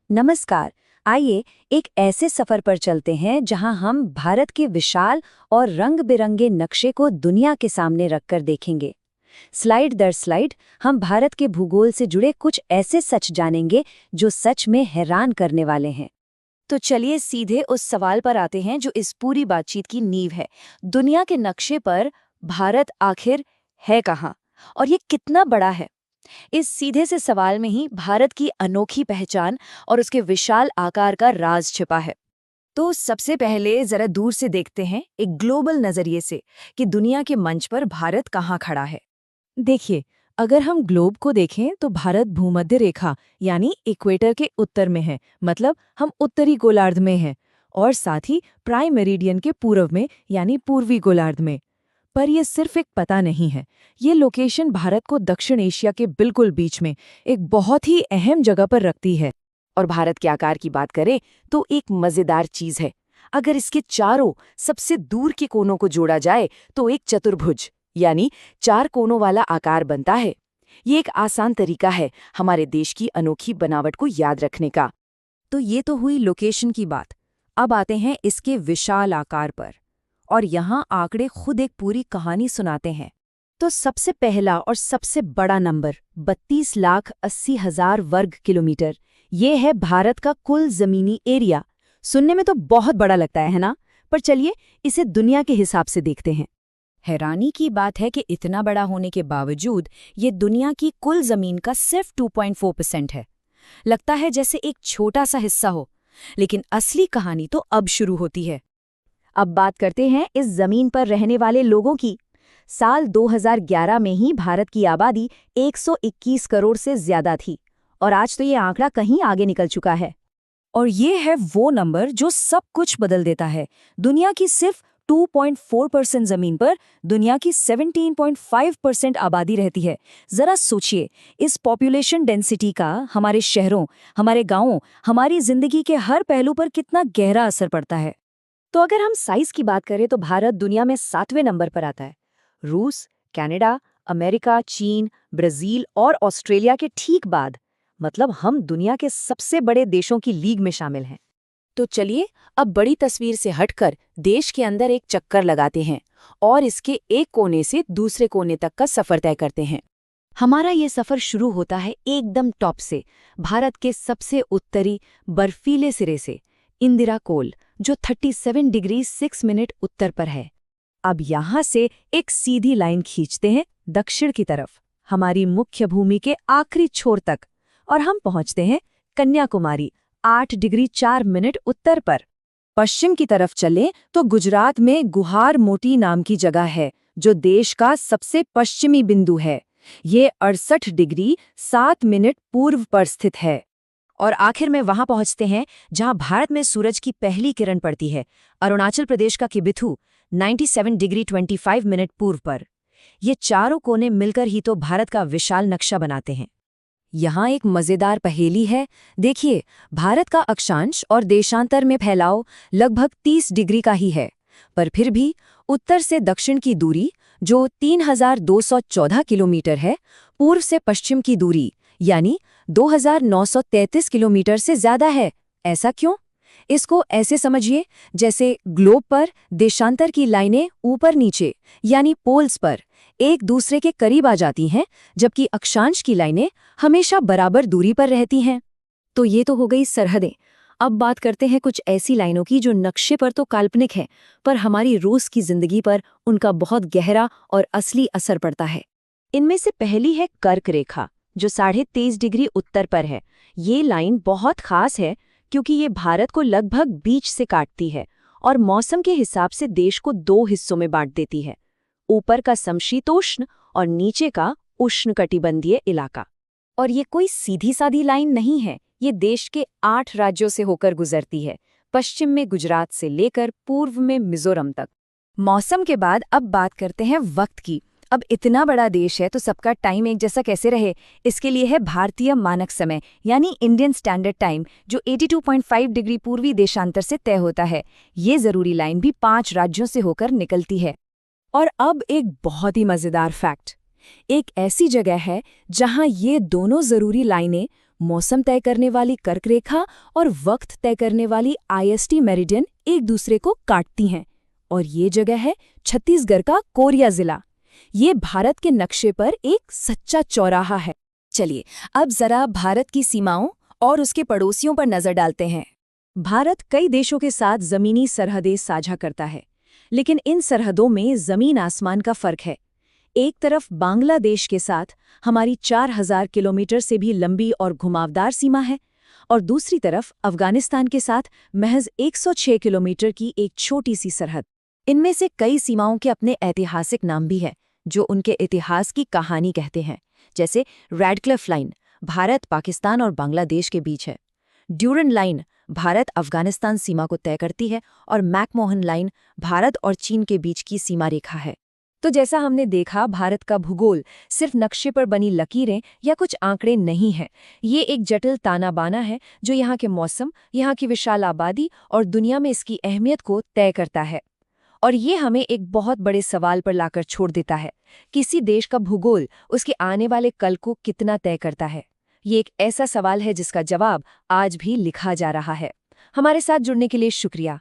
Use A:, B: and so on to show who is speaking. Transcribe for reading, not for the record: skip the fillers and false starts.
A: नमस्कार। आइए एक ऐसे सफर पर चलते हैं जहां हम भारत के विशाल और रंग-बिरंगे नक्शे को दुनिया के सामने रखकर देखेंगे। स्लाइड दर स्लाइड हम भारत के भूगोल से जुड़े कुछ ऐसे सच जानेंगे जो सच में हैरान करने वाले हैं। तो चलिए सीधे उस सवाल पर आते हैं जो इस पूरी बातचीत की नींव है। दुनिया के नक्शे पर भारत आखिर है कहाँ और ये कितना बड़ा है? इस सीधे से सवाल में ही भारत की अनोखी पहचान और उसके विशाल आकार का राज छिपा है। तो सबसे पहले जरा दूर से देखते हैं एक ग्लोबल नजरिए से कि दुनिया के मंच पर भारत कहाँ खड़ा है। देखिए, अगर हम ग्लोब को देखें तो भारत भूमध्य रेखा यानी इक्वेटर के उत्तर में है, मतलब हम उत्तरी गोलार्ध में हैं, और साथ ही प्राइम मेरिडियन के पूर्व में यानी पूर्वी गोलार्ध में। पर यह सिर्फ एक पता नहीं है, ये लोकेशन भारत को दक्षिण एशिया के बिल्कुल बीच में एक बहुत ही अहम जगह पर रखती है। और भारत के आकार की बात करें तो एक मजेदार चीज है। अगर इसके चारों सबसे दूर के कोनों को जोड़ा जाए तो एक चतुर्भुज यानी 4 कोनों वाला आकार बनता है। ये एक आसान तरीका है हमारे देश की अनोखी बनावट को याद रखने का। तो ये तो हुई लोकेशन की बात। अब आते हैं इसके विशाल आकार पर, और यहाँ आंकड़े खुद एक पूरी कहानी सुनाते हैं। तो सबसे पहला और सबसे बड़ा नंबर 32,80,000 वर्ग किलोमीटर, ये है भारत का कुल जमीनी एरिया। सुनने में तो बहुत बड़ा लगता है ना? पर चलिए इसे दुनिया के हिसाब से देखते हैं। हैरानी की बात है कि इतना बड़ा होने के बावजूद ये दुनिया की कुल जमीन का सिर्फ 2.4% है। लगता है जैसे एक छोटा सा हिस्सा हो, लेकिन असली कहानी तो अब शुरू होती है। अब बात करते हैं इस जमीन पर रहने वाले लोगों की। साल 2011 में ही भारत की आबादी 121 करोड़ से ज्यादा थी, और आज तो ये आंकड़ा कहीं आगे निकल चुका है। और ये है वो नंबर जो सब कुछ बदल देता है। दुनिया की सिर्फ 2.4% जमीन पर दुनिया की 17.5% आबादी रहती है। जरा सोचिए, इस पॉपुलेशन डेंसिटी का हमारे शहरों, हमारे गांवों, हमारी जिंदगी के हर पहलू पर कितना गहरा असर पड़ता है। तो अगर हम साइज की बात करें तो भारत दुनिया में 7वें नंबर पर आता है। रूस, कनाडा, अमेरिका, चीन, ब्राजील और ऑस्ट्रेलिया के ठीक बाद, मतलब हम दुनिया के सबसे बड़े देशों की लीग में शामिल हैं। तो चलिए अब बड़ी तस्वीर से हटकर देश के अंदर एक चक्कर लगाते हैं और इसके एक कोने से दूसरे कोने तक का सफर तय करते हैं। हमारा ये सफर शुरू होता है एकदम टॉप से, भारत के सबसे उत्तरी बर्फीले सिरे से, इंदिरा कोल, जो 37 डिग्री 6 मिनट उत्तर पर है। अब यहाँ से एक सीधी लाइन खींचते हैं दक्षिण की तरफ, हमारी मुख्य भूमि के आखिरी छोर तक, और हम पहुँचते हैं कन्याकुमारी, 8 डिग्री 4 मिनट उत्तर पर। पश्चिम की तरफ चलें तो गुजरात में गुहार मोटी नाम की जगह है, जो देश का सबसे पश्चिमी बिंदु है। ये 68 डिग्री 7 मिनट पूर्व पर स्थित है। और आखिर में वहां पहुंचते हैं जहां भारत में सूरज की पहली किरण पड़ती है, अरुणाचल प्रदेश का किबिथु, 97 डिग्री 25 मिनट पूर्व पर। ये चारों कोने मिलकर ही तो भारत का विशाल नक्शा बनाते हैं। यहाँ एक मजेदार पहेली है। देखिए, भारत का अक्षांश और देशांतर में फैलाव लगभग 30 डिग्री का ही है, पर फिर भी उत्तर से दक्षिण की दूरी, जो 3,214 किलोमीटर है, पूर्व से पश्चिम की दूरी यानी 2,933 किलोमीटर से ज्यादा है। ऐसा क्यों? इसको ऐसे समझिए जैसे ग्लोब पर देशांतर की लाइनें ऊपर नीचे यानी पोल्स पर एक दूसरे के करीब आ जाती हैं, जबकि अक्षांश की लाइनें हमेशा बराबर दूरी पर रहती हैं। तो ये तो हो गई सरहदें। अब बात करते हैं कुछ ऐसी लाइनों की जो नक्शे पर तो काल्पनिक है, पर हमारी रोज की जिंदगी पर उनका बहुत गहरा और असली असर पड़ता है। इनमें से पहली है कर्क रेखा, जो 23.5 डिग्री उत्तर पर है। ये लाइन बहुत खास है क्योंकि ये भारत को लगभग बीच से काटती है और मौसम के हिसाब से देश को 2 हिस्सों में बांट देती है, ऊपर का समशीतोष्ण और नीचे का उष्णकटिबंधीय इलाका। और ये कोई सीधी सादी लाइन नहीं है, ये देश के 8 राज्यों से होकर गुजरती है, पश्चिम में गुजरात से लेकर पूर्व में मिजोरम तक। मौसम के बाद अब बात करते हैं वक्त की। अब इतना बड़ा देश है तो सबका टाइम एक जैसा कैसे रहे? इसके लिए है भारतीय मानक समय यानी इंडियन स्टैंडर्ड टाइम, जो 82.5 डिग्री पूर्वी देशांतर से तय होता है। ये जरूरी लाइन भी 5 राज्यों से होकर निकलती है। और अब एक बहुत ही मजेदार फैक्ट, एक ऐसी जगह है जहां ये दोनों जरूरी लाइनें
B: मौसम तय करने वाली कर्क रेखा और वक्त तय करने वाली IST मेरिडियन एक दूसरे को काटती हैं। और ये जगह है छत्तीसगढ़ का कोरिया जिला। ये भारत के नक्शे पर एक सच्चा चौराहा है। चलिए अब जरा भारत की सीमाओं और उसके पड़ोसियों पर नजर डालते हैं।
A: भारत कई देशों के साथ जमीनी सरहदें साझा करता है, लेकिन इन सरहदों में जमीन आसमान का फर्क है। एक तरफ बांग्लादेश के साथ हमारी 4000 किलोमीटर से भी लंबी और घुमावदार सीमा है, और दूसरी तरफ अफगानिस्तान के साथ महज 106 किलोमीटर की एक छोटी सी सरहद।
B: इनमें से कई सीमाओं के अपने ऐतिहासिक नाम भी हैं, जो उनके इतिहास की कहानी कहते हैं। जैसे रेडक्लिफ लाइन भारत, पाकिस्तान और बांग्लादेश के बीच है। ड्यूरन लाइन भारत अफगानिस्तान सीमा को तय करती है, और मैकमोहन लाइन भारत और चीन के बीच की सीमा रेखा है।
A: तो जैसा हमने देखा, भारत का भूगोल सिर्फ नक्शे पर बनी लकीरें या कुछ आंकड़े नहीं हैं। ये एक जटिल ताना बाना है जो यहाँ के मौसम, यहाँ की विशाल आबादी और दुनिया में इसकी अहमियत को तय करता है। और ये हमें एक बहुत बड़े सवाल पर लाकर छोड़ देता है। किसी देश का भूगोल उसके आने वाले कल को कितना तय करता है? ये एक ऐसा सवाल है जिसका जवाब आज भी लिखा जा रहा है। हमारे साथ जुड़ने के लिए शुक्रिया।